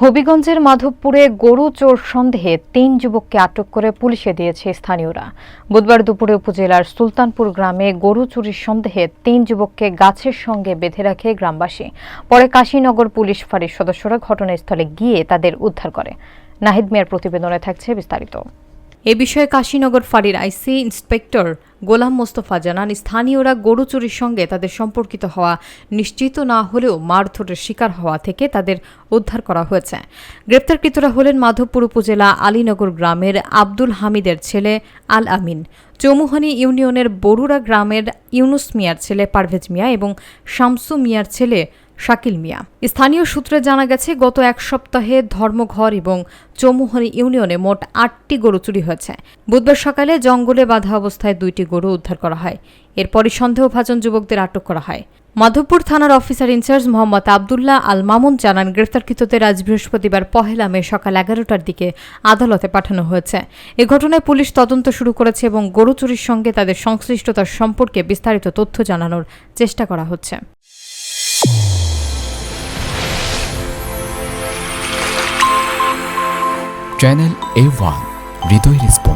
হবিগঞ্জের মাধবপুরে গরু চোর সন্দেহে ৩ যুবককে আটক করে পুলিশে দিয়েছে স্থানীয়রা। বুধবার দুপুরে উপজেলার সুলতানপুর গ্রামে গরু চুরির সন্দেহে ৩ যুবককে গাছের সঙ্গে বেঁধে রাখে গ্রামবাসী। পরে কাশীনগর পুলিশ ফাঁড়ির সদস্যরা ঘটনাস্থলে গিয়ে তাদের উদ্ধার করে। নাহিদ মিয়ার প্রতিবেদনে থাকছে বিস্তারিত। এ বিষয়ে কাশীনগর ফাঁড়ির আইসি ইন্সপেক্টর গোলাম মোস্তফা জানান, স্থানীয়রা গরু চুরির সঙ্গে তাদের সম্পর্কিত হওয়া নিশ্চিত না হলেও মারধরের শিকার হওয়া থেকে তাদের উদ্ধার করা হয়েছে। গ্রেপ্তারকৃতরা হলেন মাধবপুর উপজেলা আলীনগর গ্রামের আব্দুল হামিদের ছেলে আল আমিন, চৌমুহনী ইউনিয়নের বরুড়া গ্রামের ইউনুস মিয়ার ছেলে পারভেজ মিয়া এবং শামসু মিয়ার ছেলে শাকিল মিয়া। স্থানীয় সূত্রে জানা গেছে, গত এক সপ্তাহে ধর্মঘর এবং চৌমুহনী ইউনিয়নে মোট ৮টি গরু চুরি হয়েছে। বুধবার সকালে জঙ্গলে বাঁধা অবস্থায় 2টি গরু উদ্ধার করা হয়। এরপরই সন্দেহভাজন যুবকদের আটক করা হয়। মাধবপুর থানার অফিসার ইনচার্জ মোহাম্মদ আবদুল্লাহ আল মামুন জানান, গ্রেফতারকৃতদের আজ বৃহস্পতিবার ১ মে সকাল ১১টার দিকে আদালতে পাঠানো হয়েছে। এ ঘটনায় পুলিশ তদন্ত শুরু করেছে এবং গরু চুরির সঙ্গে তাদের সংশ্লিষ্টতার সম্পর্কে বিস্তারিত তথ্য জানানোর চেষ্টা করা হচ্ছে। চ্যানেল A1 হৃদয় রেসপন্স।